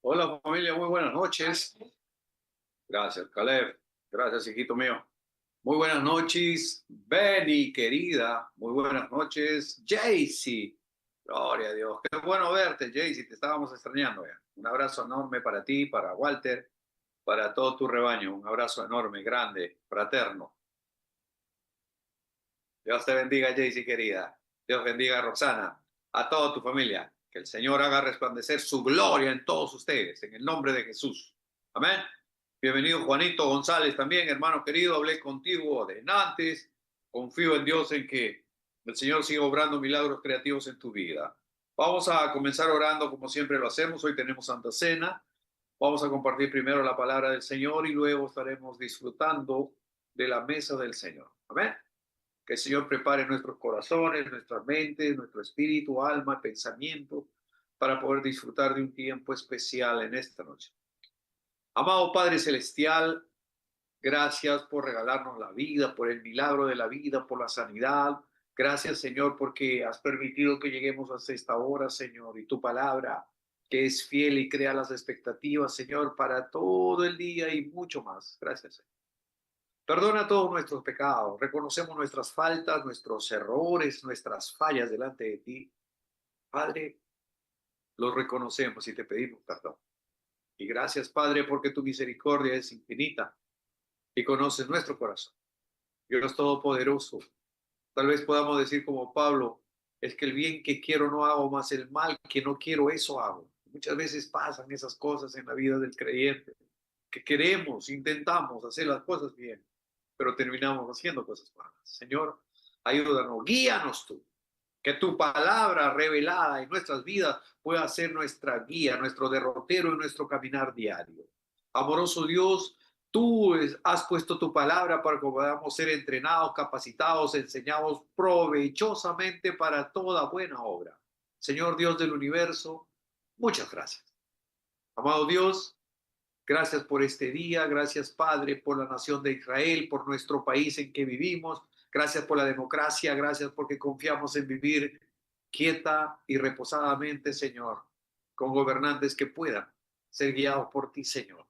Hola familia, muy buenas noches. Gracias, Caleb. Gracias, hijito mío. Muy buenas noches, Benny, querida. Muy buenas noches, Jaycee. Gloria a Dios. Qué bueno verte, Jaycee. Te estábamos extrañando ya. Un abrazo enorme para ti, para Walter, para todo tu rebaño. Un abrazo enorme, grande, fraterno. Dios te bendiga, Jaycee, querida. Dios bendiga a Roxana, a toda tu familia. Que el Señor haga resplandecer su gloria en todos ustedes, en el nombre de Jesús. Amén. Bienvenido, Juanito González, también, hermano querido. Hablé contigo de antes. Confío en Dios en que el Señor siga obrando milagros creativos en tu vida. Vamos a comenzar orando como siempre lo hacemos. Hoy tenemos Santa Cena. Vamos a compartir primero la palabra del Señor y luego estaremos disfrutando de la mesa del Señor. Amén. Que el Señor prepare nuestros corazones, nuestras mentes, nuestro espíritu, alma, pensamiento, para poder disfrutar de un tiempo especial en esta noche. Amado Padre Celestial, gracias por regalarnos la vida, por el milagro de la vida, por la sanidad. Gracias, Señor, porque has permitido que lleguemos hasta esta hora, Señor, y tu palabra, que es fiel y crea las expectativas, Señor, para todo el día y mucho más. Gracias, Señor. Perdona todos nuestros pecados, reconocemos nuestras faltas, nuestros errores, nuestras fallas delante de ti. Padre, los reconocemos y te pedimos perdón. Y gracias, Padre, porque tu misericordia es infinita y conoces nuestro corazón. Dios Todopoderoso, tal vez podamos decir como Pablo, es que el bien que quiero no hago, más el mal que no quiero, eso hago. Muchas veces pasan esas cosas en la vida del creyente, que queremos, intentamos hacer las cosas bien, pero terminamos haciendo cosas malas. Señor, ayúdanos, guíanos tú, que tu palabra revelada en nuestras vidas pueda ser nuestra guía, nuestro derrotero en nuestro caminar diario. Amoroso Dios, tú has puesto tu palabra para que podamos ser entrenados, capacitados, enseñados provechosamente para toda buena obra. Señor Dios del universo, muchas gracias. Amado Dios, gracias por este día, gracias Padre por la nación de Israel, por nuestro país en que vivimos, gracias por la democracia, gracias porque confiamos en vivir quieta y reposadamente, Señor, con gobernantes que puedan ser guiados por ti, Señor,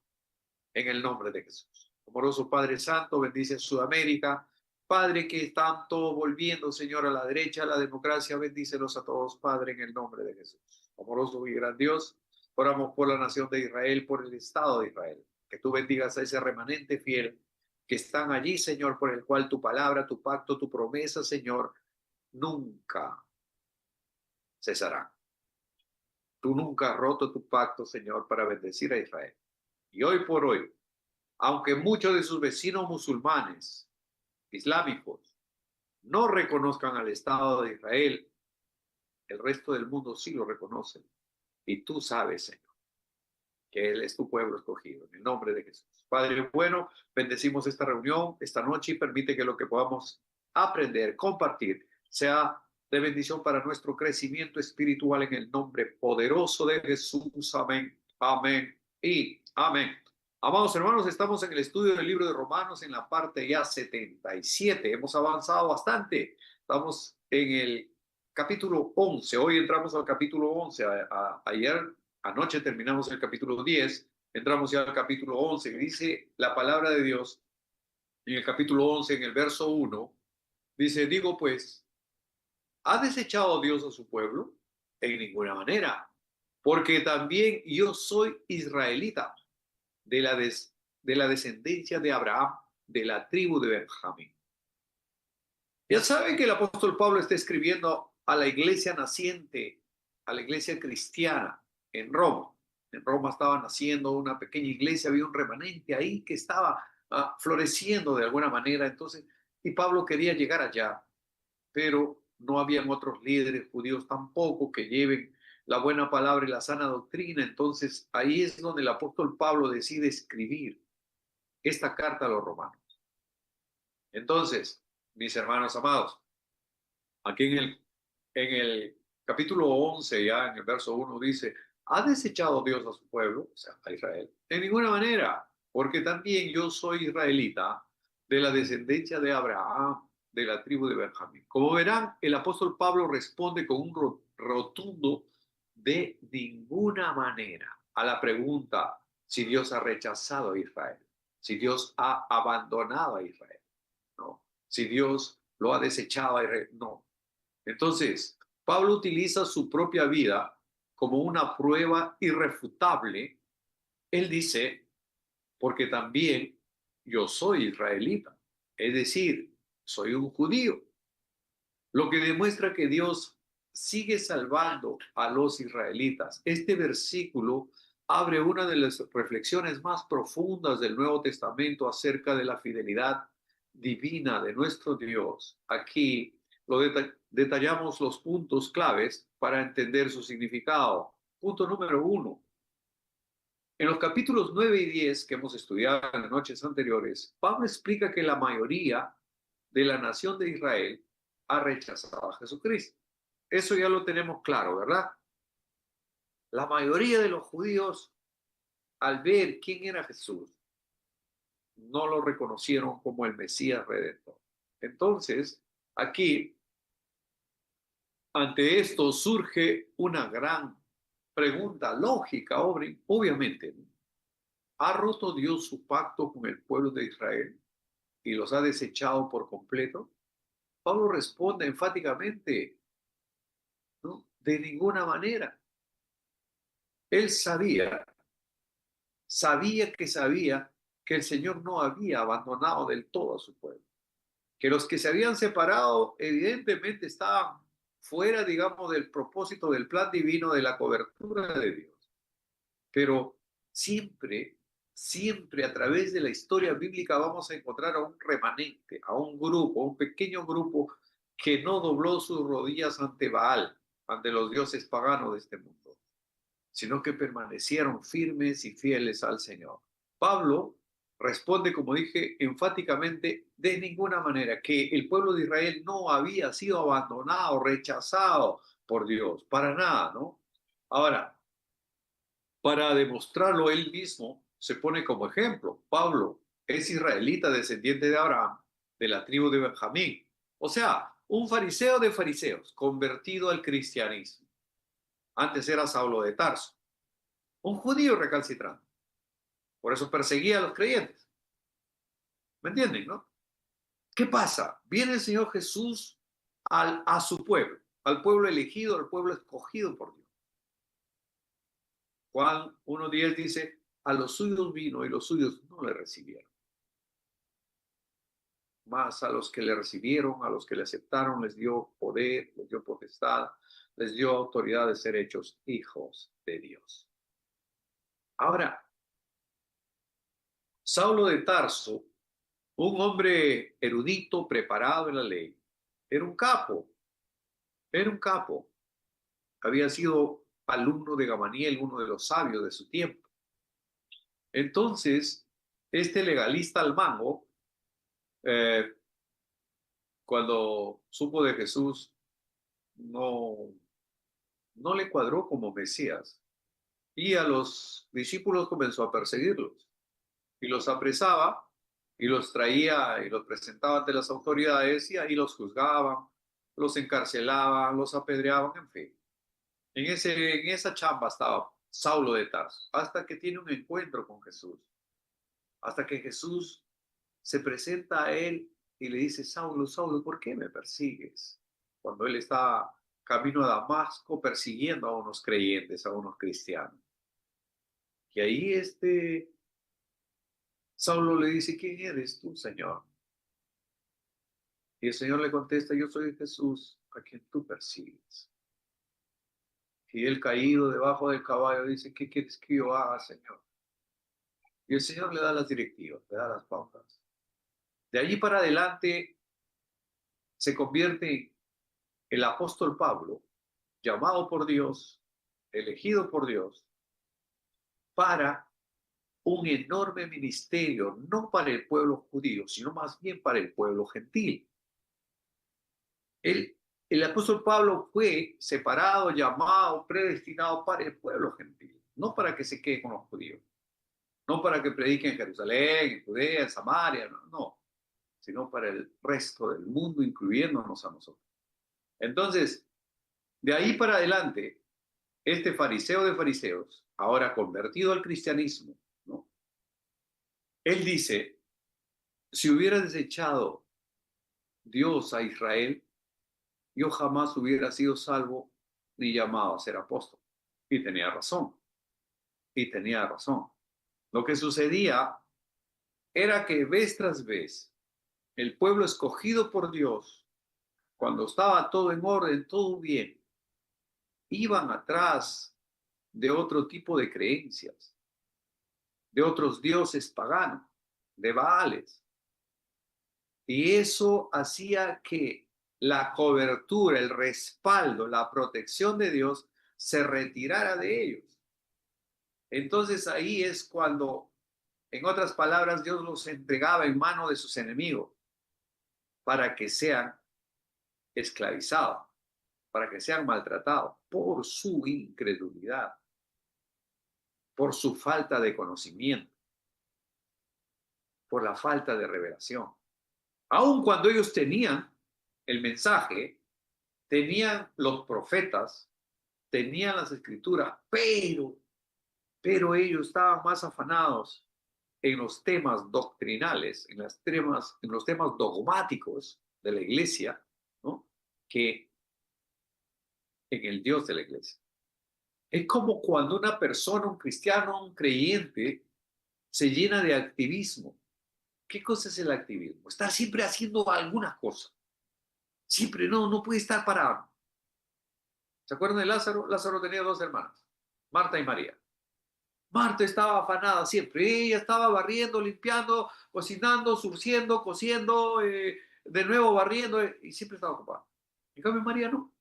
en el nombre de Jesús. Amoroso Padre Santo, bendice Sudamérica. Padre, que están todos volviendo, Señor, a la derecha, a la democracia, bendícelos a todos, Padre, en el nombre de Jesús. Amoroso y gran Dios, oramos por la nación de Israel, por el Estado de Israel. Que tú bendigas a ese remanente fiel que están allí, Señor, por el cual tu palabra, tu pacto, tu promesa, Señor, nunca cesará. Tú nunca has roto tu pacto, Señor, para bendecir a Israel. Y hoy por hoy, aunque muchos de sus vecinos musulmanes, islámicos, no reconozcan al Estado de Israel, el resto del mundo sí lo reconoce. Y tú sabes, Señor, que Él es tu pueblo escogido, en el nombre de Jesús. Padre bueno, bendecimos esta reunión esta noche y permite que lo que podamos aprender, compartir, sea de bendición para nuestro crecimiento espiritual en el nombre poderoso de Jesús. Amén, amén y amén. Amados hermanos, estamos en el estudio del libro de Romanos en la parte ya 77. Hemos avanzado bastante. Estamos en el capítulo 11. Hoy entramos al capítulo 11. Ayer anoche terminamos el capítulo 10. Entramos ya al capítulo 11. Que dice la palabra de Dios en el capítulo 11, en el verso 1. Dice, digo pues, ¿ha desechado Dios a su pueblo? En ninguna manera, porque también yo soy israelita de de la descendencia de Abraham, de la tribu de Benjamín. Ya saben que el apóstol Pablo está escribiendo a la iglesia naciente, a la iglesia cristiana en Roma. En Roma estaba naciendo una pequeña iglesia, había un remanente ahí que estaba floreciendo de alguna manera. Entonces, y Pablo quería llegar allá, pero no habían otros líderes judíos tampoco que lleven la buena palabra y la sana doctrina. Entonces, ahí es donde el apóstol Pablo decide escribir esta carta a los romanos. Entonces, mis hermanos amados, aquí en el capítulo 11, ya en el verso 1 dice, ¿ha desechado Dios a su pueblo, o sea, a Israel? En ninguna manera, porque también yo soy israelita de la descendencia de Abraham, de la tribu de Benjamín. Como verán, el apóstol Pablo responde con un rotundo de ninguna manera. a la pregunta si Dios ha rechazado a Israel, si Dios ha abandonado a Israel, ¿no? Si Dios lo ha desechado a Israel, no. Entonces, Pablo utiliza su propia vida como una prueba irrefutable. Él dice, porque también yo soy israelita, es decir, soy un judío, lo que demuestra que Dios sigue salvando a los israelitas. Este versículo abre una de las reflexiones más profundas del Nuevo Testamento acerca de la fidelidad divina de nuestro Dios. Aquí detallamos los puntos claves para entender su significado. Punto número 1. En los capítulos 9 y 10 que hemos estudiado en las noches anteriores, Pablo explica que la mayoría de la nación de Israel ha rechazado a Jesucristo. Eso ya lo tenemos claro, ¿verdad? La mayoría de los judíos, al ver quién era Jesús, no lo reconocieron como el Mesías Redentor. Entonces, aquí, ante esto, surge una gran pregunta lógica, obviamente, ¿no? ¿Ha roto Dios su pacto con el pueblo de Israel y los ha desechado por completo? Pablo responde enfáticamente, ¿no? De ninguna manera. Él sabía que el Señor no había abandonado del todo a su pueblo, que los que se habían separado evidentemente estaban fuera, digamos, del propósito del plan divino de la cobertura de Dios. Pero siempre, siempre a través de la historia bíblica vamos a encontrar a un remanente, a un grupo, a un pequeño grupo que no dobló sus rodillas ante Baal, ante los dioses paganos de este mundo, sino que permanecieron firmes y fieles al Señor. Pablo responde, como dije, enfáticamente, de ninguna manera, que el pueblo de Israel no había sido abandonado, rechazado por Dios, para nada, ¿no? Ahora, para demostrarlo él mismo, se pone como ejemplo. Pablo es israelita, descendiente de Abraham, de la tribu de Benjamín. O sea, un fariseo de fariseos, convertido al cristianismo. Antes era Saulo de Tarso, un judío recalcitrante. Por eso perseguía a los creyentes. ¿Me entienden, no? ¿Qué pasa? Viene el Señor Jesús a su pueblo, al pueblo elegido, al pueblo escogido por Dios. Juan 1:10 dice, a los suyos vino y los suyos no le recibieron. Más a los que le recibieron, a los que le aceptaron, les dio poder, les dio potestad, les dio autoridad de ser hechos hijos de Dios. Ahora, Saulo de Tarso, un hombre erudito, preparado en la ley, era un capo, era un capo. Había sido alumno de Gamaliel, uno de los sabios de su tiempo. Entonces, este legalista al mango, eh, cuando supo de Jesús, no, no le cuadró como Mesías. Y a los discípulos comenzó a perseguirlos. Y los apresaba y los traía y los presentaba ante las autoridades y ahí los juzgaban, los encarcelaban, los apedreaban, en fin. En esa chamba estaba Saulo de Tarso, hasta que tiene un encuentro con Jesús, hasta que Jesús se presenta a él y le dice, Saulo, Saulo, ¿por qué me persigues? Cuando él está camino a Damasco persiguiendo a unos creyentes, a unos cristianos. Y ahí Saulo le dice, ¿quién eres tú, Señor? Y el Señor le contesta, yo soy Jesús, a quien tú persigues. Y él caído debajo del caballo dice, ¿qué quieres que yo haga, Señor? Y el Señor le da las directivas, le da las pautas. De allí para adelante se convierte en el apóstol Pablo, llamado por Dios, elegido por Dios, para un enorme ministerio, no para el pueblo judío, sino más bien para el pueblo gentil. El apóstol Pablo fue separado, llamado, predestinado para el pueblo gentil, no para que se quede con los judíos, no para que prediquen en Jerusalén, en Judea, en Samaria, no, no, sino para el resto del mundo, incluyéndonos a nosotros. Entonces, de ahí para adelante, este fariseo de fariseos ahora convertido al cristianismo, ¿no? Él dice, si hubiera desechado Dios a Israel, yo jamás hubiera sido salvo ni llamado a ser apóstol. Y tenía razón, y tenía razón. Lo que sucedía era que vez tras vez el pueblo escogido por Dios, cuando estaba todo en orden, todo bien, iban atrás de otro tipo de creencias, de otros dioses paganos, de Baales. Y eso hacía que la cobertura, el respaldo, la protección de Dios se retirara de ellos. Entonces ahí es cuando, en otras palabras, Dios los entregaba en mano de sus enemigos para que sean esclavizados, para que sean maltratados por su incredulidad, por su falta de conocimiento, por la falta de revelación. Aun cuando ellos tenían el mensaje, tenían los profetas, tenían las escrituras, pero ellos estaban más afanados en los temas doctrinales, en los temas dogmáticos de la iglesia, ¿no? Que en el Dios de la iglesia. Es como cuando una persona, un cristiano, un creyente, se llena de activismo. ¿Qué cosa es el activismo? Estar siempre haciendo alguna cosa. Siempre no puede estar parado. ¿Se acuerdan de Lázaro? Lázaro tenía dos hermanas, Marta y María. Marta estaba afanada siempre. Ella estaba barriendo, limpiando, cocinando, surciendo, cociendo, de nuevo barriendo, y siempre estaba ocupada. En cambio, María no.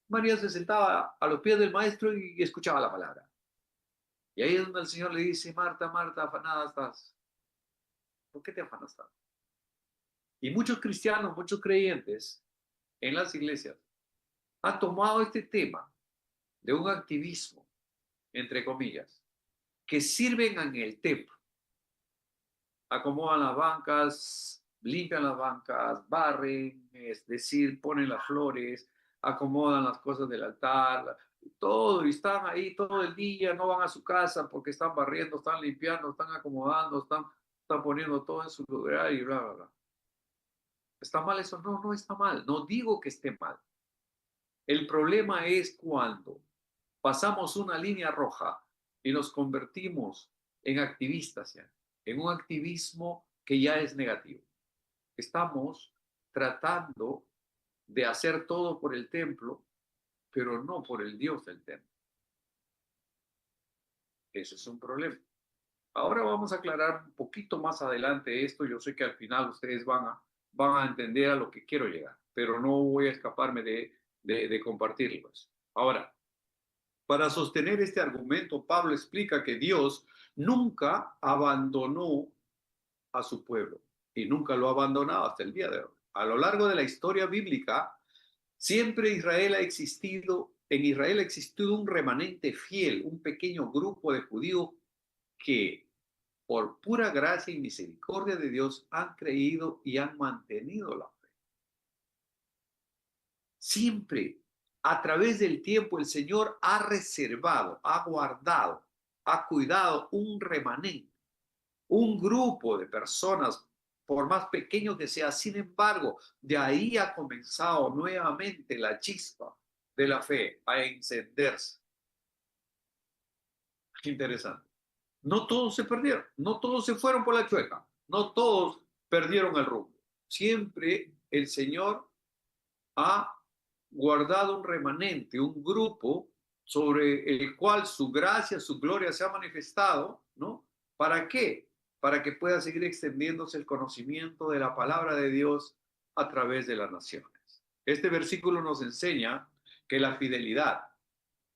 María se sentaba a los pies del maestro y escuchaba la palabra. Y ahí es donde el Señor le dice, Marta, Marta, afanada estás. ¿Por qué te afanas tanto? Y muchos cristianos, muchos creyentes en las iglesias han tomado este tema de un activismo, entre comillas, que sirven en el templo. Acomodan las bancas, limpian las bancas, barren, es decir, ponen las flores, acomodan las cosas del altar, todo, y están ahí todo el día, no van a su casa porque están barriendo, están limpiando, están acomodando, están poniendo todo en su lugar y bla, bla, bla. ¿Está mal eso? No, no está mal. No digo que esté mal. El problema es cuando pasamos una línea roja y nos convertimos en activistas ya, en un activismo que ya es negativo. Estamos tratando de hacer todo por el templo, pero no por el Dios del templo. Eso es un problema. Ahora vamos a aclarar un poquito más adelante esto. Yo sé que al final ustedes van a entender a lo que quiero llegar, pero no voy a escaparme de compartirlos. Ahora, para sostener este argumento, Pablo explica que Dios nunca abandonó a su pueblo y nunca lo ha abandonado hasta el día de hoy. A lo largo de la historia bíblica, siempre en Israel ha existido un remanente fiel, un pequeño grupo de judíos que por pura gracia y misericordia de Dios han creído y han mantenido la fe. Siempre, a través del tiempo, el Señor ha reservado, ha guardado, ha cuidado un remanente, un grupo de personas, por más pequeño que sea. Sin embargo, de ahí ha comenzado nuevamente la chispa de la fe a encenderse. Qué interesante. No todos se perdieron, no todos se fueron por la chueca, no todos perdieron el rumbo. Siempre el Señor ha guardado un remanente, un grupo sobre el cual su gracia, su gloria se ha manifestado, ¿no? ¿Para qué? Para que pueda seguir extendiéndose el conocimiento de la palabra de Dios a través de las naciones. Este versículo nos enseña que la fidelidad,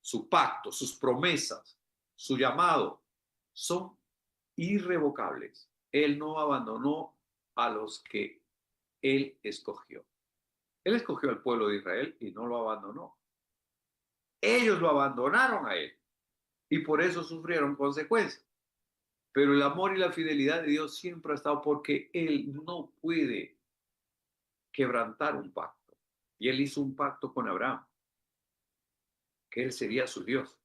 su pacto, sus promesas, su llamado, son irrevocables. Él no abandonó a los que él escogió. Él escogió al pueblo de Israel y no lo abandonó. Ellos lo abandonaron a él y por eso sufrieron consecuencias. Pero el amor y la fidelidad de Dios siempre ha estado porque él no puede quebrantar un pacto. Y él hizo un pacto con Abraham, que él sería su Dios.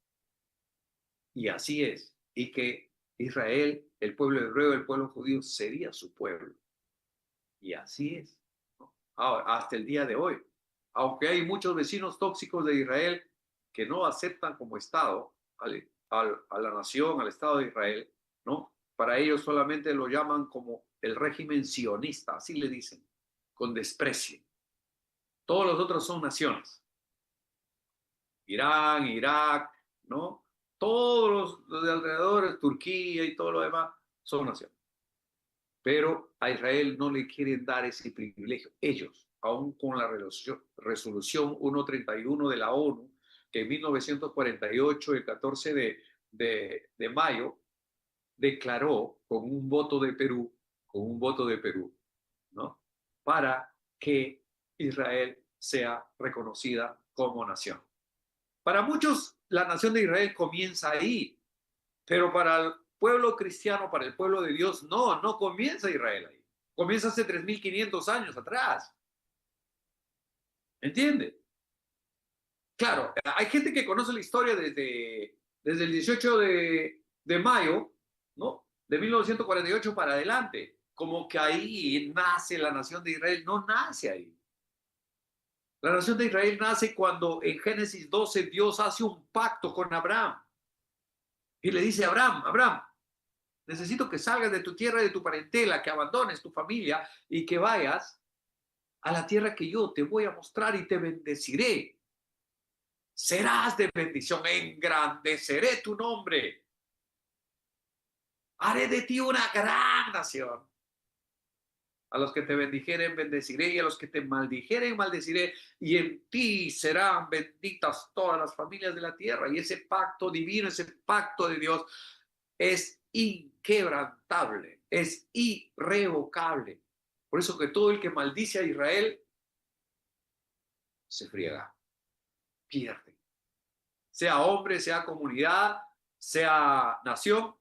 Y así es. Y que Israel, el pueblo hebreo, el pueblo judío, sería su pueblo. Y así es, ¿no? Ahora, hasta el día de hoy. Aunque hay muchos vecinos tóxicos de Israel que no aceptan como Estado a la nación, al Estado de Israel, ¿no? Para ellos solamente lo llaman como el régimen sionista, así le dicen, con desprecio. Todos los otros son naciones. Irán, Irak, ¿no? Todos los de alrededor, Turquía y todo lo demás, son naciones. Pero a Israel no le quieren dar ese privilegio. Ellos, aún con la resolución 131 de la ONU, que en 1948, el 14 de mayo, declaró con un voto de Perú, ¿no? Para que Israel sea reconocida como nación. Para muchos, la nación de Israel comienza ahí, pero para el pueblo cristiano, para el pueblo de Dios, no comienza Israel ahí. Comienza hace 3.500 años atrás. ¿Entiende? Claro, hay gente que conoce la historia desde el 18 de mayo, ¿no? De 1948 para adelante. Como que ahí nace la nación de Israel. No nace ahí. La nación de Israel nace cuando en Génesis 12 Dios hace un pacto con Abraham. Y le dice a Abraham, Abraham, necesito que salgas de tu tierra y de tu parentela, que abandones tu familia y que vayas a la tierra que yo te voy a mostrar y te bendeciré. Serás de bendición, engrandeceré tu nombre. Haré de ti una gran nación. A los que te bendijeren, bendeciré, y a los que te maldijeren, maldeciré, y en ti serán benditas todas las familias de la tierra. Y ese pacto divino, ese pacto de Dios es inquebrantable, es irrevocable. Por eso que todo el que maldice a Israel se friega, pierde. Sea hombre, sea comunidad, sea nación,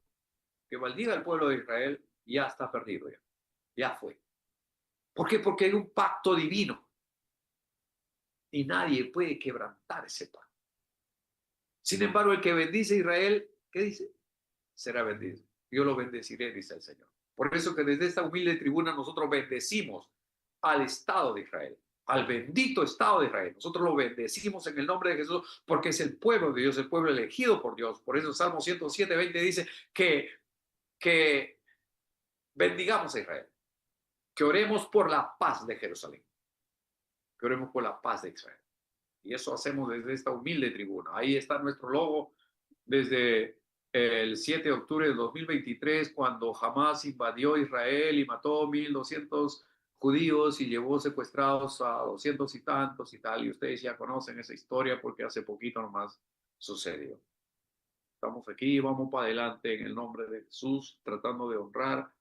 que maldiga al pueblo de Israel, ya está perdido, ya fue. ¿Por qué? Porque hay un pacto divino y nadie puede quebrantar ese pacto. Sin embargo, el que bendice a Israel, ¿qué dice? Será bendito. Yo lo bendeciré, dice el Señor. Por eso que desde esta humilde tribuna nosotros bendecimos al Estado de Israel, al bendito Estado de Israel. Nosotros lo bendecimos en el nombre de Jesús porque es el pueblo de Dios, el pueblo elegido por Dios. Por eso Salmo 107, 20 dice que bendigamos a Israel, que oremos por la paz de Jerusalén, que oremos por la paz de Israel. Y eso hacemos desde esta humilde tribuna. Ahí está nuestro logo desde el 7 de octubre de 2023, cuando Hamás invadió Israel y mató 1.200 judíos y llevó secuestrados a 200 y tantos y tal. Y ustedes ya conocen esa historia porque hace poquito nomás sucedió. Estamos aquí, vamos para adelante en el nombre de Jesús, tratando de honrar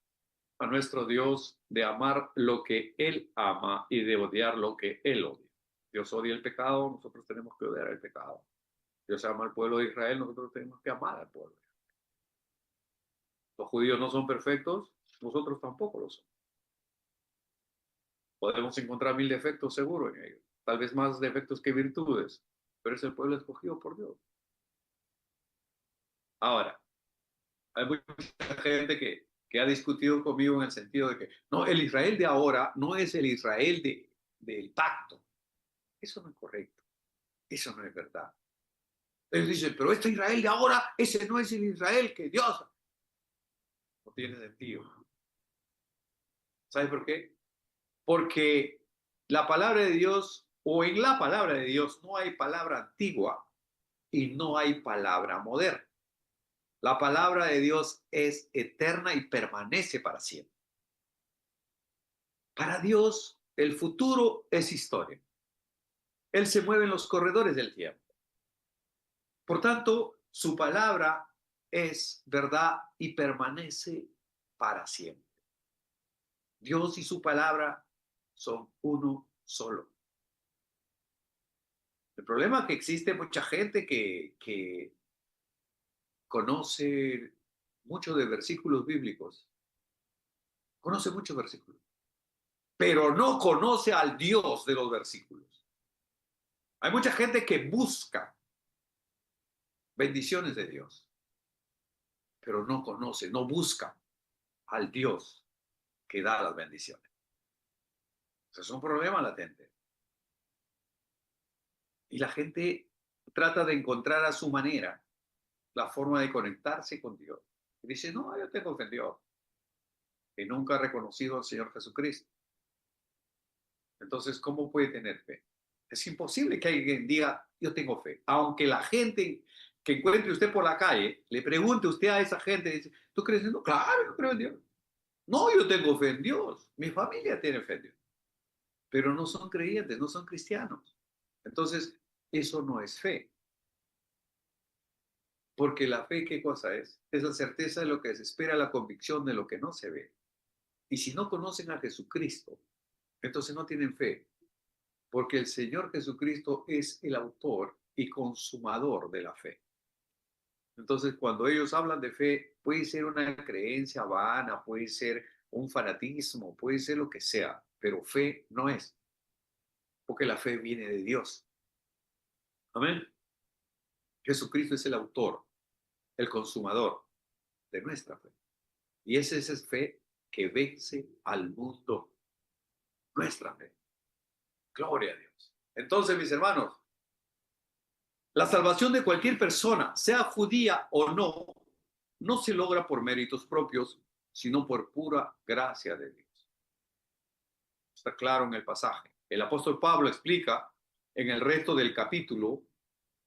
a nuestro Dios, de amar lo que Él ama y de odiar lo que Él odia. Dios odia el pecado, nosotros tenemos que odiar el pecado. Dios ama al pueblo de Israel, nosotros tenemos que amar al pueblo. Los judíos no son perfectos, nosotros tampoco lo somos. Podemos encontrar 1.000 defectos seguro en ellos, tal vez más defectos que virtudes, pero es el pueblo escogido por Dios. Ahora, hay mucha gente que ha discutido conmigo en el sentido de que no, el Israel de ahora no es el Israel del pacto. Eso no es correcto, eso no es verdad. Ellos dicen, pero este Israel de ahora, ese no es el Israel que Dios. No tiene sentido. ¿Sabes por qué? Porque la palabra de Dios, o en la palabra de Dios, no hay palabra antigua y no hay palabra moderna. La palabra de Dios es eterna y permanece para siempre. Para Dios, el futuro es historia. Él se mueve en los corredores del tiempo. Por tanto, su palabra es verdad y permanece para siempre. Dios y su palabra son uno solo. El problema es que existe mucha gente que conoce mucho de versículos bíblicos, conoce muchos versículos, pero no conoce al Dios de los versículos. Hay mucha gente que busca bendiciones de Dios, pero no conoce, no busca al Dios que da las bendiciones. Eso es un problema latente. Y la gente trata de encontrar a su manera la forma de conectarse con Dios. Y dice, no, yo tengo fe en Dios. Y nunca ha reconocido al Señor Jesucristo. Entonces, ¿cómo puede tener fe? Es imposible que alguien diga, yo tengo fe. Aunque la gente que encuentre usted por la calle, le pregunte usted a esa gente, dice, ¿tú crees en Dios? Claro, yo creo en Dios. No, yo tengo fe en Dios. Mi familia tiene fe en Dios. Pero no son creyentes, no son cristianos. Entonces, eso no es fe. Porque la fe, ¿qué cosa es? Es la certeza de lo que se espera, la convicción de lo que no se ve. Y si no conocen a Jesucristo, entonces no tienen fe, porque el Señor Jesucristo es el autor y consumador de la fe. Entonces, cuando ellos hablan de fe, puede ser una creencia vana, puede ser un fanatismo, puede ser lo que sea, pero fe no es, porque la fe viene de Dios. Amén. Jesucristo es el autor, el consumador de nuestra fe. Y esa es fe que vence al mundo, nuestra fe. Gloria a Dios. Entonces, mis hermanos, la salvación de cualquier persona, sea judía o no, no se logra por méritos propios, sino por pura gracia de Dios. Está claro en el pasaje. El apóstol Pablo explica en el resto del capítulo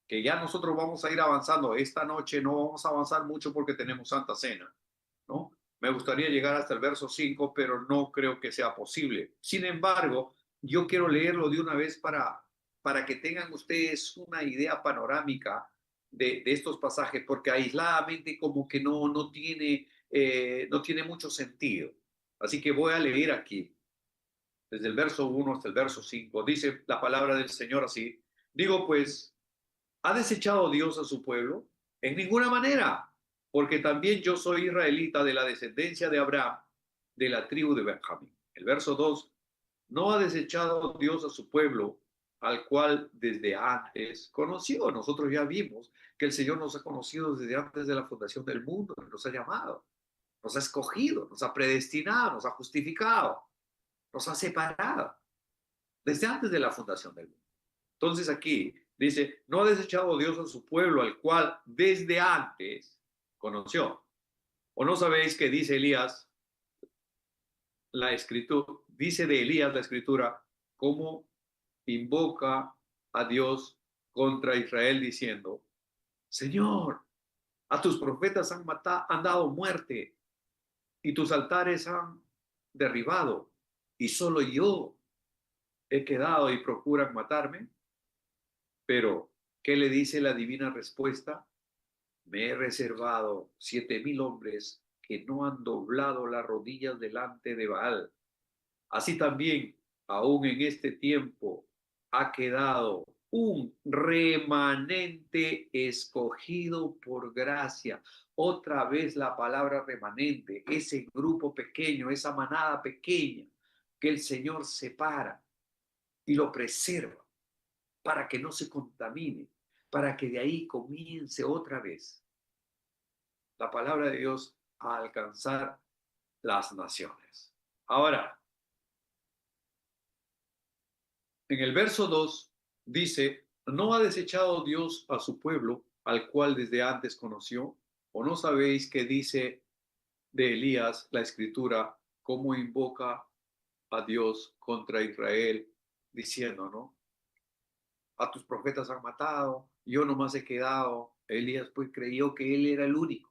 que ya nosotros vamos a ir avanzando. Esta noche no vamos a avanzar mucho porque tenemos Santa Cena, ¿no? Me gustaría llegar hasta el verso 5, pero no creo que sea posible. Sin embargo, yo quiero leerlo de una vez para que tengan ustedes una idea panorámica de estos pasajes, porque aisladamente como que no tiene mucho sentido. Así que voy a leer aquí, desde el verso 1 hasta el verso 5. Dice la palabra del Señor así. Digo pues, ¿ha desechado Dios a su pueblo? En ninguna manera, porque también yo soy israelita de la descendencia de Abraham, de la tribu de Benjamín. El verso 2, no ha desechado Dios a su pueblo, al cual desde antes conoció. Nosotros ya vimos que el Señor nos ha conocido desde antes de la fundación del mundo, nos ha llamado, nos ha escogido, nos ha predestinado, nos ha justificado, nos ha separado desde antes de la fundación del mundo. Entonces aquí dice, no ha desechado Dios a su pueblo, al cual desde antes conoció. ¿O no sabéis que dice Elías, la escritura, dice de Elías la escritura, cómo invoca a Dios contra Israel diciendo, Señor, a tus profetas han dado muerte y tus altares han derribado y solo yo he quedado y procuran matarme? Pero, ¿qué le dice la divina respuesta? Me he reservado 7,000 hombres que no han doblado las rodillas delante de Baal. Así también, aún en este tiempo, ha quedado un remanente escogido por gracia. Otra vez la palabra remanente, ese grupo pequeño, esa manada pequeña que el Señor separa y lo preserva para que no se contamine, para que de ahí comience otra vez la palabra de Dios a alcanzar las naciones. Ahora, en el verso 2 dice, ¿no ha desechado Dios a su pueblo, al cual desde antes conoció? ¿O no sabéis qué dice de Elías la escritura, cómo invoca a Dios contra Israel, diciendo, ¿no? A tus profetas han matado, yo nomás he quedado. Elías pues creyó que él era el único.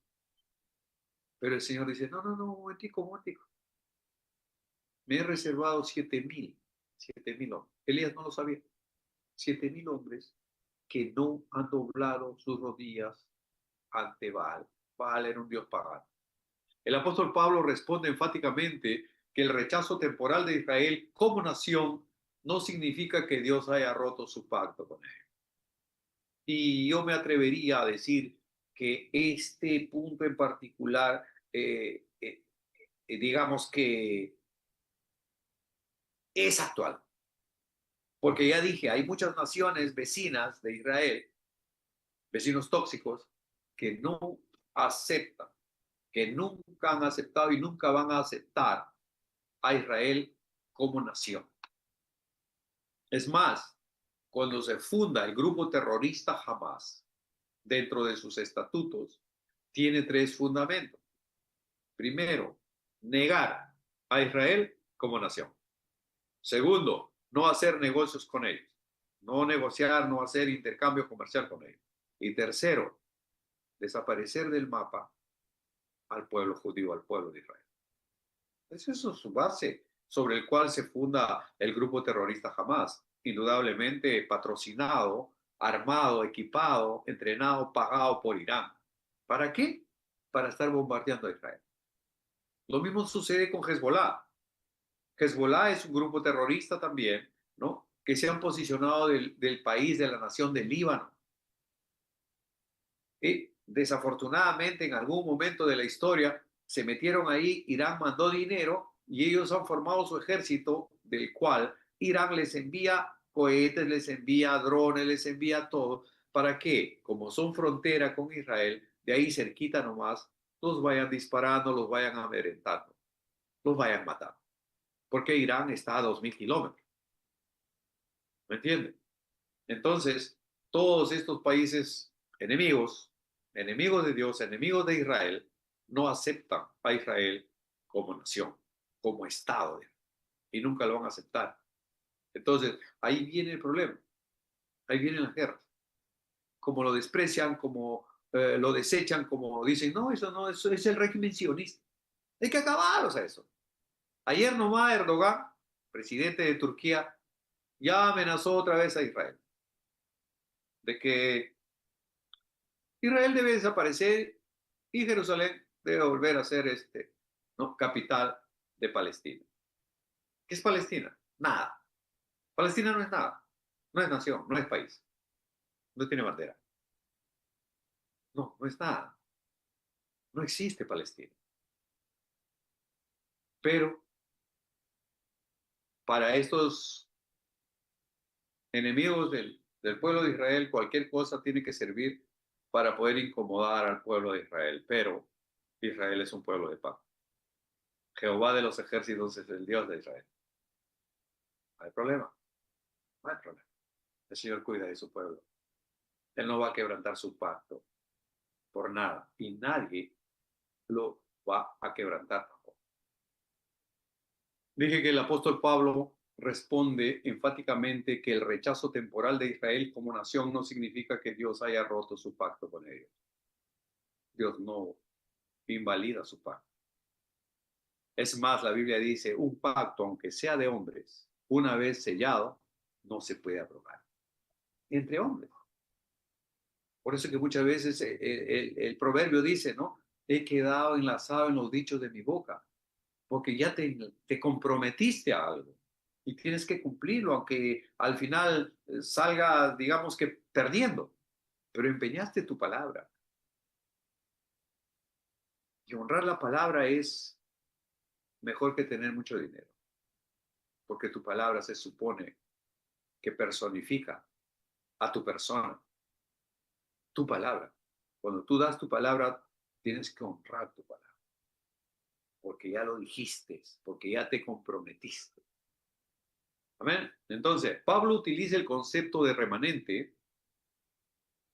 Pero el Señor dice, no, no, no, un momentico, un momentico. Me he reservado 7,000 hombres. Elías no lo sabía. 7,000 hombres que no han doblado sus rodillas ante Baal. Baal era un dios pagano. El apóstol Pablo responde enfáticamente que el rechazo temporal de Israel como nación no significa que Dios haya roto su pacto con él. Y yo me atrevería a decir que este punto en particular, digamos que es actual. Porque ya dije, hay muchas naciones vecinas de Israel, vecinos tóxicos, que no aceptan que nunca han aceptado y nunca van a aceptar a Israel como nación. Es más, cuando se funda el grupo terrorista Hamas, dentro de sus estatutos, tiene tres fundamentos. Primero, negar a Israel como nación. Segundo, no hacer negocios con ellos. No negociar, no hacer intercambio comercial con ellos. Y tercero, desaparecer del mapa al pueblo judío, al pueblo de Israel. Esa es su base sobre el cual se funda el grupo terrorista Hamas, indudablemente patrocinado, armado, equipado, entrenado, pagado por Irán. ¿Para qué? Para estar bombardeando a Israel. Lo mismo sucede con Hezbollah. Hezbollah es un grupo terrorista también, ¿no? Que se han posicionado del país, de la nación del Líbano. Y desafortunadamente en algún momento de la historia se metieron ahí, Irán mandó dinero y ellos han formado su ejército del cual Irán les envía cohetes, les envía drones, les envía todo. ¿Para qué? Como son frontera con Israel, de ahí cerquita nomás, los vayan disparando, los vayan amedrentando, los vayan matando. Porque Irán está a 2.000 kilómetros. ¿Me entienden? Entonces, todos estos países enemigos, enemigos de Dios, enemigos de Israel, no aceptan a Israel como nación, como Estado, y nunca lo van a aceptar. Entonces, ahí viene el problema, ahí vienen las guerras. Como lo desprecian, como lo desechan, como dicen, no, eso no, eso es el régimen sionista. Hay que acabar, a eso. Ayer nomás Erdogan, presidente de Turquía, ya amenazó otra vez a Israel de que Israel debe desaparecer y Jerusalén debe volver a ser ¿no? capital de Palestina. ¿Qué es Palestina? Nada. Palestina no es nada. No es nación, no es país. No tiene bandera. No, no es nada. No existe Palestina. Pero para estos enemigos del pueblo de Israel, cualquier cosa tiene que servir para poder incomodar al pueblo de Israel. Pero Israel es un pueblo de paz. Jehová de los ejércitos es el Dios de Israel. No hay problema. No hay problema. El Señor cuida de su pueblo. Él no va a quebrantar su pacto por nada y nadie lo va a quebrantar tampoco. Dije que el apóstol Pablo responde enfáticamente que el rechazo temporal de Israel como nación no significa que Dios haya roto su pacto con ellos. Dios no invalida su pacto. Es más, la Biblia dice, un pacto, aunque sea de hombres, una vez sellado, no se puede abrogar. Entre hombres. Por eso que muchas veces el proverbio dice, ¿no? He quedado enlazado en los dichos de mi boca, porque ya te comprometiste a algo y tienes que cumplirlo, aunque al final salga, digamos que perdiendo, pero empeñaste tu palabra. Y honrar la palabra es mejor que tener mucho dinero, porque tu palabra se supone que personifica a tu persona, tu palabra. Cuando tú das tu palabra, tienes que honrar tu palabra, porque ya lo dijiste, porque ya te comprometiste. Amén. Entonces, Pablo utiliza el concepto de remanente,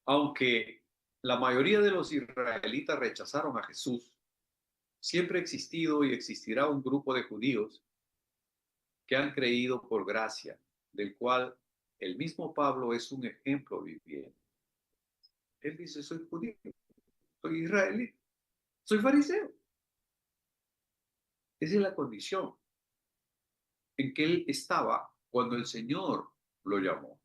aunque la mayoría de los israelitas rechazaron a Jesús, siempre ha existido y existirá un grupo de judíos que han creído por gracia, del cual el mismo Pablo es un ejemplo viviente. Él dice, soy judío, soy israelí, soy fariseo. Esa es la condición en que él estaba cuando el Señor lo llamó.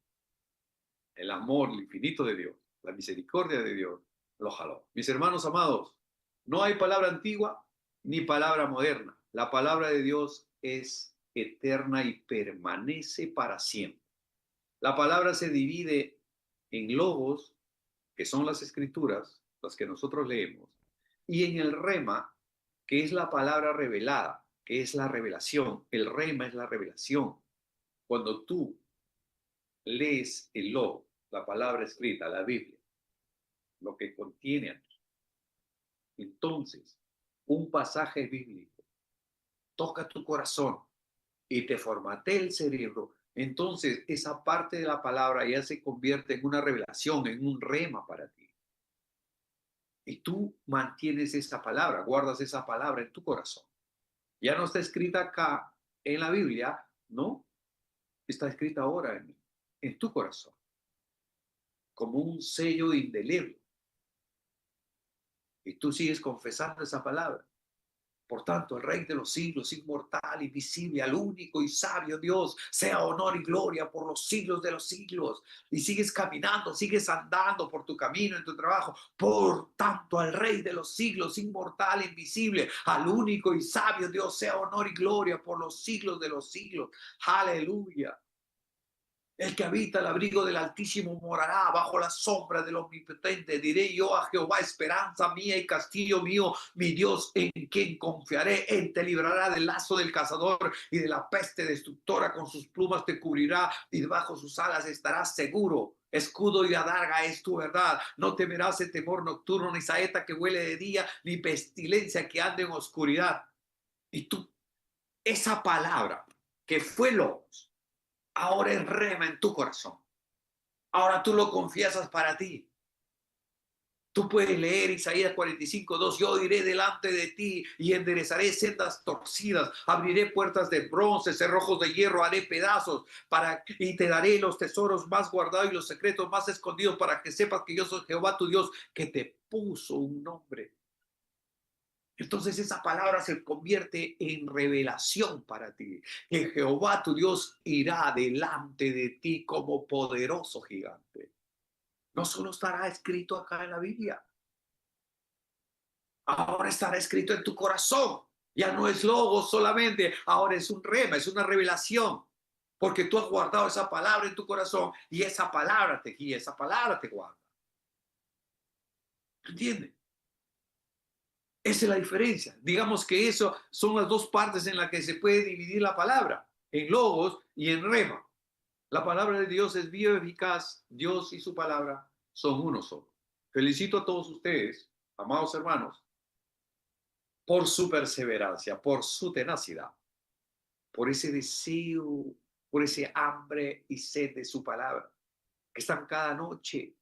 El amor, el infinito de Dios, la misericordia de Dios, lo jaló. Mis hermanos amados, no hay palabra antigua ni palabra moderna. La palabra de Dios es eterna y permanece para siempre. La palabra se divide en logos, que son las escrituras, las que nosotros leemos, y en el rema, que es la palabra revelada, que es la revelación. El rema es la revelación. Cuando tú lees el logo, la palabra escrita, la Biblia, lo que contiene aquí, entonces un pasaje bíblico toca tu corazón y te formatea el cerebro, entonces esa parte de la palabra ya se convierte en una revelación, en un rema para ti. Y tú mantienes esa palabra, guardas esa palabra en tu corazón. Ya no está escrita acá en la Biblia, ¿no? Está escrita ahora en tu corazón, como un sello indeleble. Y tú sigues confesando esa palabra. Por tanto, el Rey de los siglos, inmortal, invisible, al único y sabio Dios, sea honor y gloria por los siglos de los siglos. Y sigues caminando, sigues andando por tu camino, en tu trabajo. Por tanto, al Rey de los siglos, inmortal, invisible, al único y sabio Dios, sea honor y gloria por los siglos de los siglos. Aleluya. El que habita el abrigo del Altísimo morará bajo la sombra del Omnipotente. Diré yo a Jehová, esperanza mía y castillo mío, mi Dios en quien confiaré. Él te librará del lazo del cazador y de la peste destructora. Con sus plumas te cubrirá y debajo sus alas estarás seguro. Escudo y adarga es tu verdad. No temerás el temor nocturno, ni saeta que huele de día, ni pestilencia que ande en oscuridad. Y tú, esa palabra que fue logos, ahora es rema en tu corazón. Ahora tú lo confiesas para ti. Tú puedes leer Isaías 45:2. Yo iré delante de ti y enderezaré sendas torcidas. Abriré puertas de bronce, cerrojos de hierro, haré pedazos y te daré los tesoros más guardados y los secretos más escondidos para que sepas que yo soy Jehová tu Dios, que te puso un nombre. Entonces esa palabra se convierte en revelación para ti, que Jehová tu Dios irá delante de ti como poderoso gigante. No solo estará escrito acá en la Biblia, ahora estará escrito en tu corazón. Ya no es logo solamente, ahora es un rema, es una revelación, porque tú has guardado esa palabra en tu corazón y esa palabra te guía, esa palabra te guarda. ¿Entiendes? Esa es la diferencia. Digamos que eso son las dos partes en las que se puede dividir la palabra, en logos y en rema. La palabra de Dios es viva y eficaz. Dios y su palabra son uno solo. Felicito a todos ustedes, amados hermanos, por su perseverancia, por su tenacidad, por ese deseo, por ese hambre y sed de su palabra, que están cada noche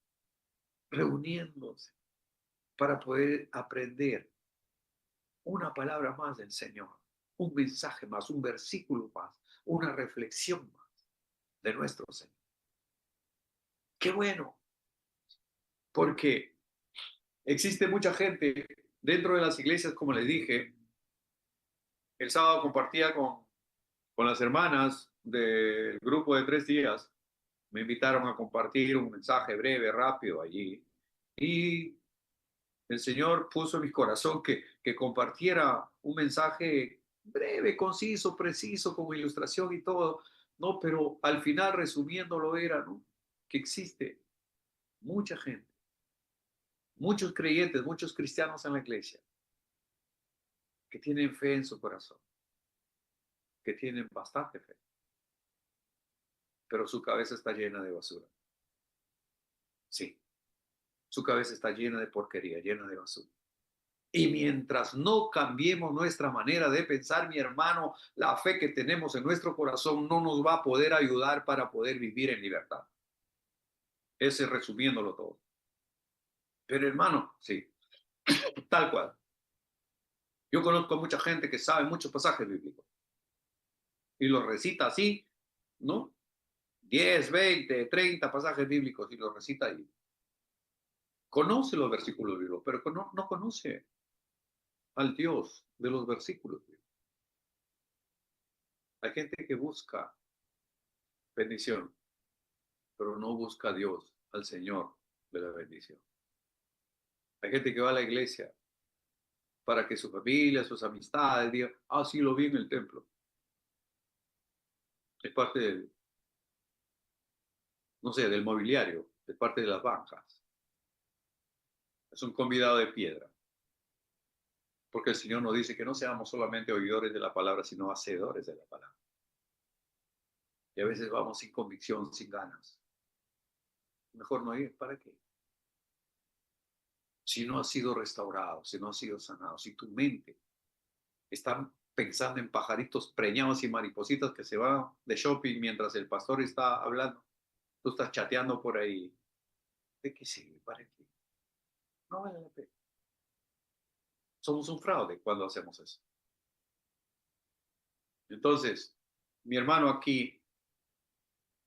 reuniéndose para poder aprender una palabra más del Señor, un mensaje más, un versículo más, una reflexión más de nuestro Señor. Qué bueno, porque existe mucha gente dentro de las iglesias, como les dije, el sábado compartía con las hermanas del grupo de 3 días. Me invitaron a compartir un mensaje breve, rápido allí. Y el Señor puso en mi corazón que compartiera un mensaje breve, conciso, preciso, con ilustración y todo. No, pero al final resumiéndolo era, ¿no? Que existe mucha gente, muchos creyentes, muchos cristianos en la iglesia que tienen fe en su corazón, que tienen bastante fe, pero su cabeza está llena de basura. Sí, su cabeza está llena de porquería, llena de basura. Y mientras no cambiemos nuestra manera de pensar, mi hermano, la fe que tenemos en nuestro corazón no nos va a poder ayudar para poder vivir en libertad. Ese resumiéndolo todo. Pero hermano, sí, tal cual. Yo conozco mucha gente que sabe muchos pasajes bíblicos y los recita así, ¿no? 10, 20, 30 pasajes bíblicos y los recita ahí. Conoce los versículos bíblicos, pero no conoce al Dios de los versículos bíblicos. Hay gente que busca bendición, pero no busca a Dios, al Señor de la bendición. Hay gente que va a la iglesia para que su familia, sus amistades digan, ah, sí, lo vi en el templo. Es parte del, no sé, del mobiliario, es parte de las bancas. Es un convidado de piedra. Porque el Señor nos dice que no seamos solamente oidores de la palabra, sino hacedores de la palabra. Y a veces vamos sin convicción, sin ganas. Mejor no ir, ¿para qué? si no has sido restaurado, si no has sido sanado, si tu mente está pensando en pajaritos preñados y maripositas que se van de shopping mientras el pastor está hablando, tú estás chateando por ahí, ¿de qué sirve? ¿Para qué? No vale la pena. Somos un fraude cuando hacemos eso. Entonces, mi hermano aquí,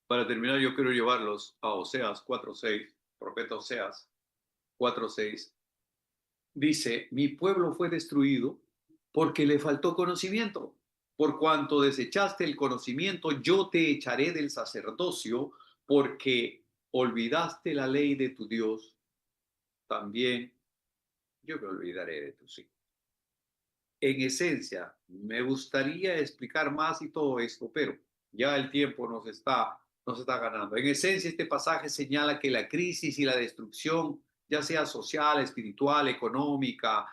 para terminar, yo quiero llevarlos a Oseas 4:6, profeta Oseas 4:6. Dice, mi pueblo fue destruido porque le faltó conocimiento. Por cuanto desechaste el conocimiento, yo te echaré del sacerdocio, porque olvidaste la ley de tu Dios, también yo me olvidaré de tus hijos. En esencia, me gustaría explicar más y todo esto, pero ya el tiempo nos está ganando. En esencia, este pasaje señala que la crisis y la destrucción, ya sea social, espiritual, económica,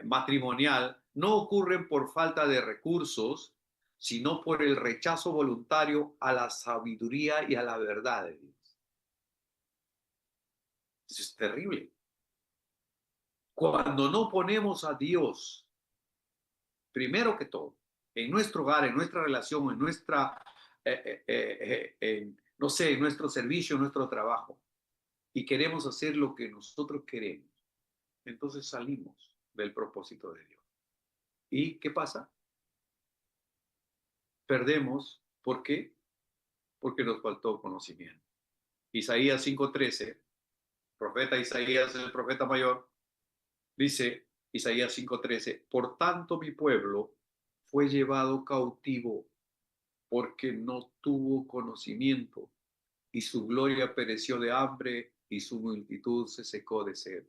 matrimonial, no ocurren por falta de recursos, sino por el rechazo voluntario a la sabiduría y a la verdad de Dios. Eso es terrible. Cuando no ponemos a Dios primero que todo, en nuestro hogar, en nuestra relación, en nuestra, no sé, en nuestro servicio, en nuestro trabajo, y queremos hacer lo que nosotros queremos, entonces salimos del propósito de Dios. ¿Y qué pasa? Perdemos. ¿Por qué? Porque nos faltó conocimiento. Isaías 5:13, profeta Isaías, el profeta mayor, dice Isaías 5:13, por tanto mi pueblo fue llevado cautivo porque no tuvo conocimiento, y su gloria pereció de hambre y su multitud se secó de sed.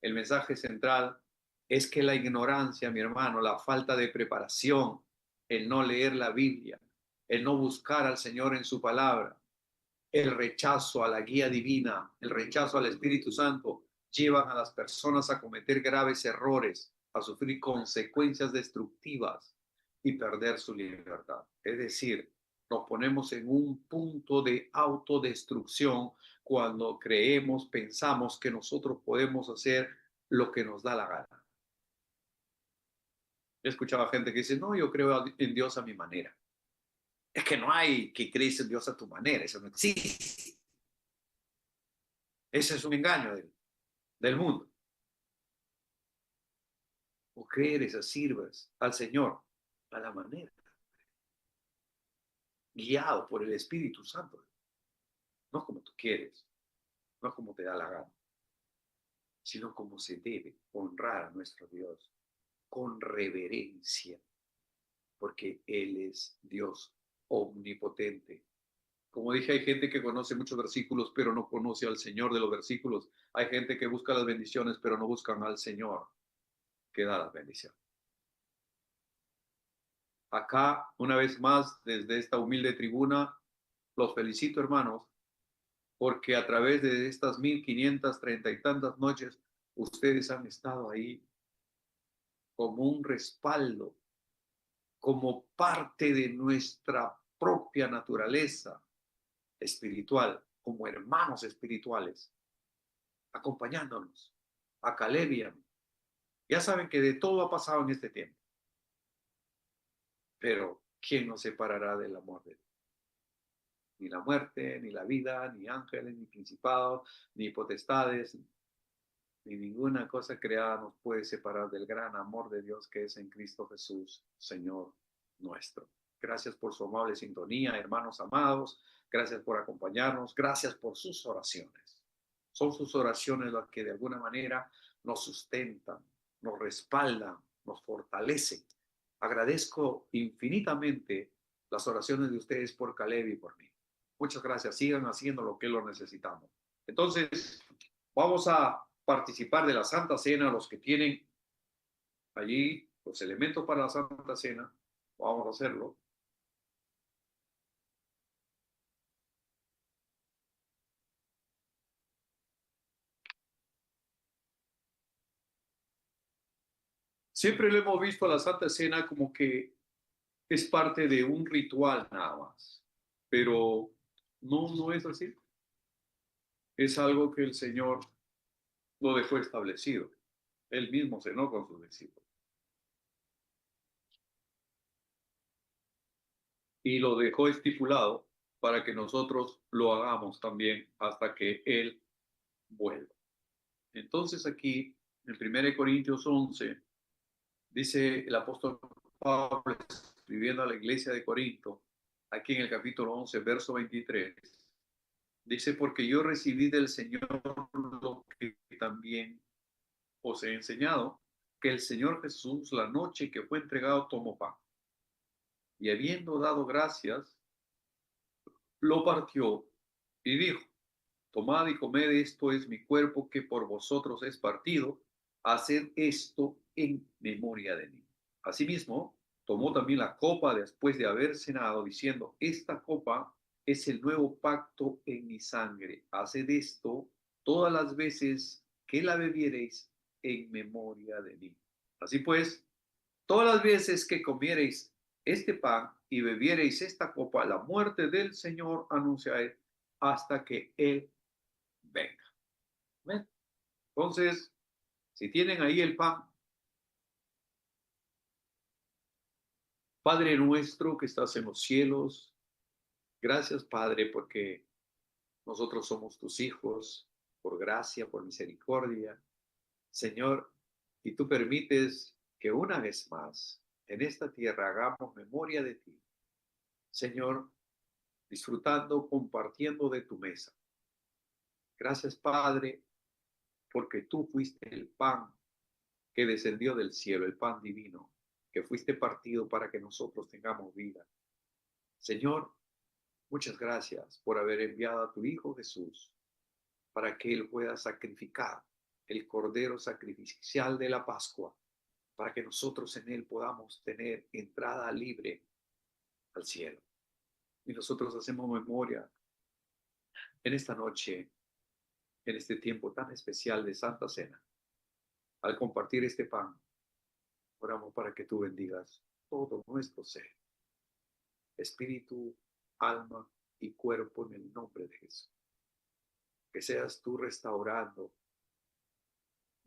El mensaje central es que la ignorancia, mi hermano, la falta de preparación, el no leer la Biblia, el no buscar al Señor en su palabra, el rechazo a la guía divina, el rechazo al Espíritu Santo, llevan a las personas a cometer graves errores, a sufrir consecuencias destructivas y perder su libertad. Es decir, nos ponemos en un punto de autodestrucción cuando creemos, pensamos que nosotros podemos hacer lo que nos da la gana. He escuchado a gente que dice, no, yo creo en Dios a mi manera. Es que no hay que crees en Dios a tu manera, eso no existe. Ese es un engaño del mundo. O crees o sirvas al Señor a la manera, guiado por el Espíritu Santo, no como tú quieres, no como te da la gana, sino como se debe honrar a nuestro Dios con reverencia, porque Él es Dios omnipotente. Como dije, hay gente que conoce muchos versículos, pero no conoce al Señor de los versículos. Hay gente que busca las bendiciones, pero no buscan al Señor que da las bendiciones. Acá, una vez más, desde esta humilde tribuna, los felicito, hermanos, porque a través de estas 1530 y tantas noches, ustedes han estado ahí como un respaldo, como parte de nuestra propia naturaleza espiritual, como hermanos espirituales, acompañándonos, a Caleb y a mí. Ya saben que de todo ha pasado en este tiempo, pero ¿quién nos separará del amor de Dios? Ni la muerte, ni la vida, ni ángeles, ni principados, ni potestades, ni ninguna cosa creada nos puede separar del gran amor de Dios que es en Cristo Jesús, Señor nuestro. Gracias por su amable sintonía, hermanos amados. Gracias por acompañarnos. Gracias por sus oraciones. Son sus oraciones las que de alguna manera nos sustentan, nos respaldan, nos fortalecen. Agradezco infinitamente las oraciones de ustedes por Caleb y por mí. Muchas gracias. Sigan haciendo lo que lo necesitamos. Entonces, vamos a participar de la Santa Cena, los que tienen allí los elementos para la Santa Cena, vamos a hacerlo. Siempre lo hemos visto a la Santa Cena como que es parte de un ritual nada más, pero no, no es así. Es algo que el Señor lo dejó establecido. Él mismo cenó con sus discípulos. Y lo dejó estipulado para que nosotros lo hagamos también hasta que Él vuelva. Entonces aquí, en 1 Corintios 11, dice el apóstol Pablo escribiendo a la iglesia de Corinto, aquí en el capítulo 11, verso 23, dice, porque yo recibí del Señor lo que también os he enseñado, que el Señor Jesús, la noche que fue entregado, tomó pan. Y habiendo dado gracias, lo partió y dijo, tomad y comed, esto es mi cuerpo que por vosotros es partido, haced esto en memoria de mí. Asimismo, tomó también la copa después de haber cenado, diciendo, esta copa es el nuevo pacto en mi sangre. Haced esto todas las veces que la bebiereis en memoria de mí. Así pues, todas las veces que comiereis este pan y bebiereis esta copa, la muerte del Señor anunciaréis hasta que Él venga. ¿Ven? Entonces, si tienen ahí el pan, Padre nuestro que estás en los cielos, gracias Padre porque nosotros somos tus hijos, por gracia, por misericordia. Señor, y tú permites que una vez más en esta tierra hagamos memoria de ti. Señor, disfrutando, compartiendo de tu mesa. Gracias Padre porque tú fuiste el pan que descendió del cielo, el pan divino, que fuiste partido para que nosotros tengamos vida. Señor, muchas gracias por haber enviado a tu Hijo Jesús para que Él pueda sacrificar el cordero sacrificial de la Pascua, para que nosotros en Él podamos tener entrada libre al cielo. Y nosotros hacemos memoria en esta noche, en este tiempo tan especial de Santa Cena. Al compartir este pan, oramos para que tú bendigas todo nuestro ser, espíritu, alma y cuerpo en el nombre de Jesús. Que seas tú restaurando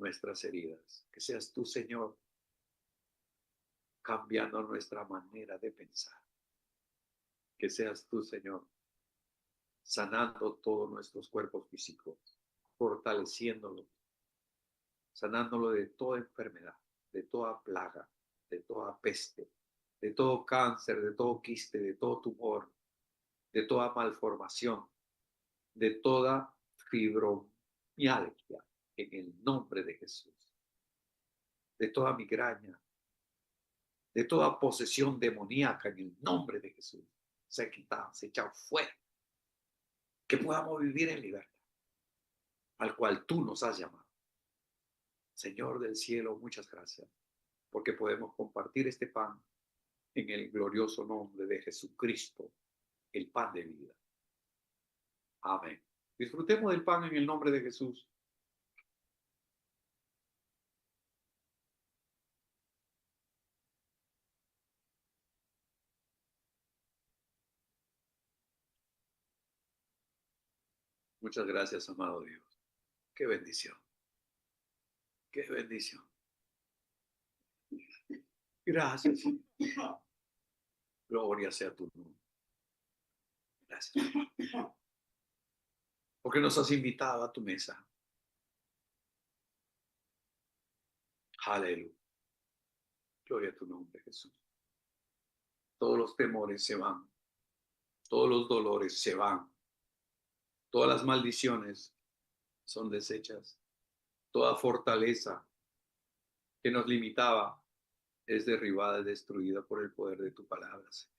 nuestras heridas. Que seas tú, Señor, cambiando nuestra manera de pensar. Que seas tú, Señor, sanando todos nuestros cuerpos físicos, fortaleciéndolo, sanándolo de toda enfermedad, de toda plaga, de toda peste, de todo cáncer, de todo quiste, de todo tumor, de toda malformación, de toda fibromialgia, en el nombre de Jesús, de toda migraña, de toda posesión demoníaca, en el nombre de Jesús, se ha quitado, se ha echado fuera, que podamos vivir en libertad, al cual tú nos has llamado. Señor del cielo, muchas gracias, porque podemos compartir este pan en el glorioso nombre de Jesucristo, el pan de vida. Amén. Disfrutemos del pan en el nombre de Jesús. Muchas gracias, amado Dios. Qué bendición. Qué bendición. Gracias. Gloria sea tu nombre. Gracias. Porque nos has invitado a tu mesa. Aleluya. Gloria a tu nombre, Jesús. Todos los temores se van. Todos los dolores se van. Todas las maldiciones son deshechas. Toda fortaleza que nos limitaba es derribada y destruida por el poder de tu palabra, Señor.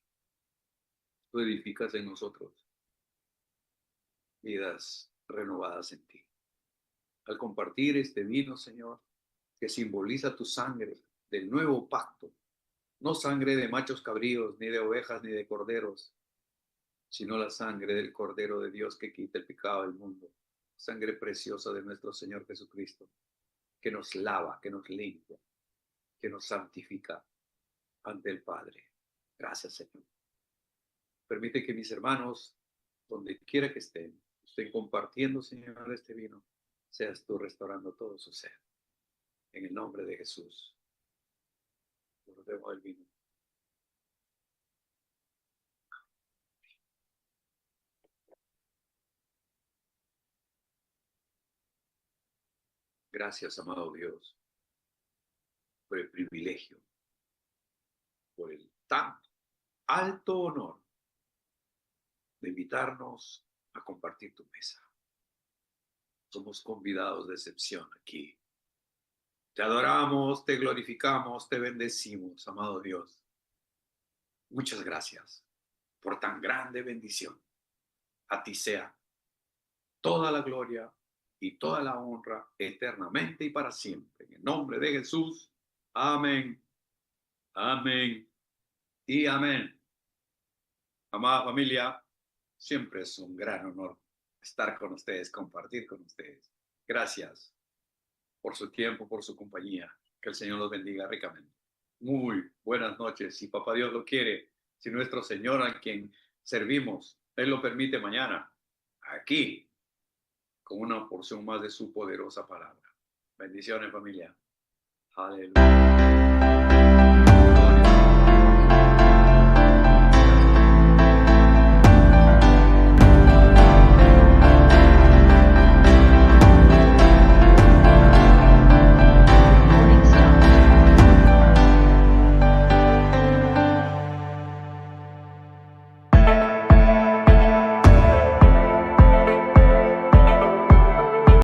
Tú edificas en nosotros vidas renovadas en ti. Al compartir este vino, Señor, que simboliza tu sangre del nuevo pacto, no sangre de machos cabríos, ni de ovejas, ni de corderos, sino la sangre del Cordero de Dios que quita el pecado del mundo, sangre preciosa de nuestro Señor Jesucristo, que nos lava, que nos limpia, que nos santifica ante el Padre. Gracias, Señor. Permite que mis hermanos, donde quiera que estén compartiendo, Señor, este vino, seas tú restaurando todo su ser. En el nombre de Jesús. Bebemos el vino. Gracias, amado Dios, por el privilegio, por el tan alto honor de invitarnos a compartir tu mesa. Somos convidados de excepción aquí. Te adoramos, te glorificamos, te bendecimos, amado Dios. Muchas gracias por tan grande bendición. A ti sea toda la gloria y toda la honra eternamente y para siempre. En el nombre de Jesús. Amén. Amén. Y amén. Amada familia, siempre es un gran honor estar con ustedes, compartir con ustedes. Gracias por su tiempo, por su compañía. Que el Señor los bendiga ricamente. Muy buenas noches. Si Papá Dios lo quiere, si nuestro Señor a quien servimos, Él lo permite mañana, aquí, con una porción más de su poderosa palabra. Bendiciones, familia. Aleluya.